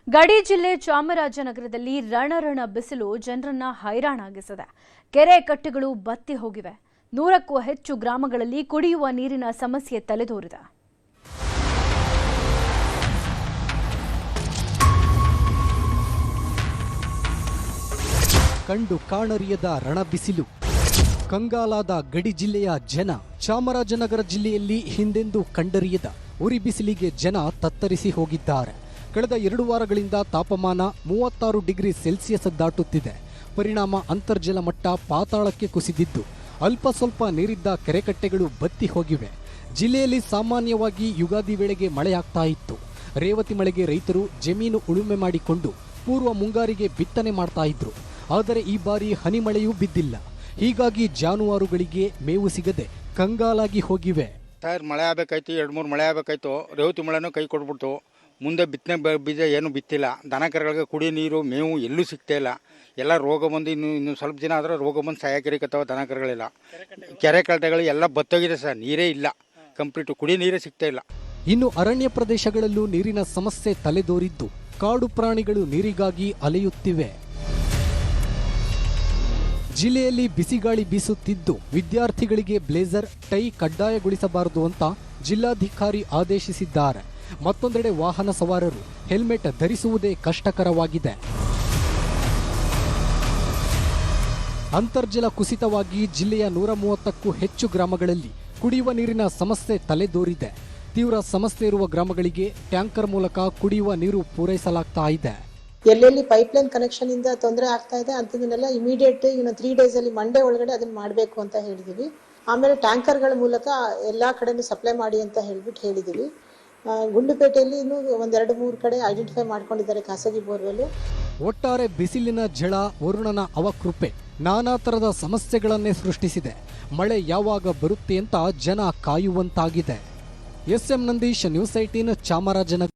ಗಡಿ ಜಿಲ್ಲೆ ಚಾಮರಾಜನಗರದಲ್ಲಿ ರಣರಣ ಬಿಸಿಲು ಜನರನ್ನ ಹೈರಾಣಾಗಿಸಿದೆ. ಕೆರೆ ಕಟ್ಟೆಗಳು ಬತ್ತಿ ಹೋಗಿವೆ. 100ಕ್ಕೂ ಹೆಚ್ಚು ಗ್ರಾಮಗಳಲ್ಲಿ ಕುಡಿಯುವ ನೀರಿನ ಸಮಸ್ಯೆ ತಲೆದೋರಿದೆ. ಕಂಡು ಕಾಣರಿಯದ ರಣಬಿಸಿಲು. ಕಂಗಾಲಾದ ಗಡಿ ಜಿಲ್ಲೆಯ ಜನ. ಚಾಮರಾಜನಗರ ಜಿಲ್ಲೆಯಲ್ಲಿ ಹಿಂದೆಂದೂ ಕಂಡರಿಯದ ಉರಿ ಬಿಸಿಲಿಗೆ ಜನ ತತ್ತರಿಸಿ ಹೋಗಿದ್ದಾರೆ. ಕಳೆದ 2 ವಾರಗಳಿಂದ ತಾಪಮಾನ 36 ಡಿಗ್ರಿ ಸೆಲ್ಸಿಯಸ್ ದಾಟುತ್ತಿದೆ. ಪರಿಣಾಮ ಅಂತರ್ಜಲ ಮಟ್ಟ ಪಾತಾಳಕ್ಕೆ ಕುಸಿದಿದ್ದು ಅಲ್ಪ ಸ್ವಲ್ಪ ನೀರಿದ್ದ ಕೆರೆಕಟ್ಟೆಗಳು ಬತ್ತಿ ಹೋಗಿವೆ. ಜಿಲ್ಲೆಯಲ್ಲಿ ಸಾಮಾನ್ಯವಾಗಿ ಯುಗಾದಿ ವೇಳೆಗೆ ಮಳೆಯಾಗ್ತಾ ಇತ್ತು. ರೇವತಿ ಮಳೆಗೆ ರೈತರು ಜಮೀನು ಉಳುಮೆ ಮಾಡಿಕೊಂಡು ಪೂರ್ವ ಮುಂಗಾರಿಗೆ ಬಿತ್ತನೆ ಮಾಡ್ತಾ ಇದ್ರು. ಆದರೆ ಈ ಬಾರಿ ಹನಿ ಮಳೆಯೂ ಬಿದ್ದಿಲ್ಲ. ಹೀಗಾಗಿ ಜಾನುವಾರುಗಳಿಗೆ ಮೇವು ಸಿಗದೆ ಕಂಗಾಲಾಗಿ ಹೋಗಿವೆ. ಸರ್, ಮಳೆ ಆಗಬೇಕಾಯ್ತು, 2-3 ಮಳೆ ಆಗಬೇಕಾಯ್ತು. ರೇವತಿ ಮಳೆನೂ ಕೈ ಕೊಟ್ಬಿಡ್ತು. ಮುಂದೆ ಬಿತ್ತನೆ ಬೀಜ ಏನು ಬಿತ್ತಿಲ್ಲ. ದನ ಕರುಗಳಿಗೆ ಕುಡಿಯೋ ನೀರು ಮೇವು ಎಲ್ಲೂ ಸಿಗ್ತಾ ಇಲ್ಲ. ಎಲ್ಲ ರೋಗ ಬಂದು ಇನ್ನು ಸ್ವಲ್ಪ ದಿನ ಆದರೆ ರೋಗ ಬಂದು ಸಾಯಕರಿಕತ್ತವ ದನ ಕರುಗಳೆಲ್ಲ. ಕೆರೆ ಕಟ್ಟೆಗಳು ಎಲ್ಲ ಬತ್ತೋಗಿದೆ ಸರ್, ನೀರೇ ಇಲ್ಲ. ಕಂಪ್ಲೀಟು ಕುಡಿಯೋ ನೀರೇ ಸಿಗ್ತಾ ಇಲ್ಲ. ಇನ್ನು ಅರಣ್ಯ ಪ್ರದೇಶಗಳಲ್ಲೂ ನೀರಿನ ಸಮಸ್ಯೆ ತಲೆದೋರಿದ್ದು ಕಾಡು ಪ್ರಾಣಿಗಳು ನೀರಿಗಾಗಿ ಅಲೆಯುತ್ತಿವೆ. ಜಿಲ್ಲೆಯಲ್ಲಿ ಬಿಸಿಗಾಳಿ ಬೀಸುತ್ತಿದ್ದು ವಿದ್ಯಾರ್ಥಿಗಳಿಗೆ ಬ್ಲೇಸರ್ ಟೈ ಕಡ್ಡಾಯಗೊಳಿಸಬಾರದು ಅಂತ ಜಿಲ್ಲಾಧಿಕಾರಿ ಆದೇಶಿಸಿದ್ದಾರೆ. ಮತ್ತೊಂದೆಡೆ ವಾಹನ ಸವಾರರು ಹೆಲ್ಮೆಟ್ ಧರಿಸುವುದೇ ಕಷ್ಟಕರವಾಗಿದೆ. ಅಂತರ್ಜಲ ಕುಸಿತವಾಗಿ ಜಿಲ್ಲೆಯ 130ಕ್ಕೂ ಹೆಚ್ಚು ಗ್ರಾಮಗಳಲ್ಲಿ ಕುಡಿಯುವ ನೀರಿನ ಸಮಸ್ಯೆ ತಲೆದೋರಿದೆ. ತೀವ್ರ ಸಮಸ್ಯೆ ಇರುವ ಗ್ರಾಮಗಳಿಗೆ ಟ್ಯಾಂಕರ್ ಮೂಲಕ ಕುಡಿಯುವ ನೀರು ಪೂರೈಸಲಾಗ್ತಾ ಇದೆ. ಎಲ್ಲೆಲ್ಲಿ ಪೈಪ್ಲೈನ್ ಕನೆಕ್ಷನ್ ಇಂದ ತೊಂದರೆ ಆಗ್ತಾ ಇದೆ ಅಂತದನ್ನೆಲ್ಲ ಇಮಿಡಿಯೇಟ್ 3 days ಅಲ್ಲಿ ಮಂಡೇ ಒಳಗಡೆ ಅದನ್ನ ಮಾಡಬೇಕು ಅಂತ ಹೇಳಿದೀವಿ. ಆಮೇಲೆ ಟ್ಯಾಂಕರ್ಗಳ ಮೂಲಕ ಎಲ್ಲಾ ಕಡೆನೂ ಸಪ್ಲೈ ಮಾಡಿ ಅಂತ ಹೇಳಿದೀವಿ. ಗುಂಡ್ಲುಪೇಟೆಯಲ್ಲಿ ಇನ್ನೂ 1-2-3 ಕಡೆ ಐಡೆಂಟಿಫೈ ಮಾಡ್ಕೊಂಡಿದ್ದಾರೆ ಖಾಸಗಿ ಬೋರ್ವೆಲ್. ಒಟ್ಟಾರೆ ಬಿಸಿಲಿನ ಝಳ, ವರುಣನ ಅವಕೃಪೆ ನಾನಾ ತರದ ಸಮಸ್ಯೆಗಳನ್ನೇ ಸೃಷ್ಟಿಸಿದೆ. ಮಳೆ ಯಾವಾಗ ಬರುತ್ತೆ ಅಂತ ಜನ ಕಾಯುವಂತಾಗಿದೆ. S M Nandish, news 18, Chamarajanagar.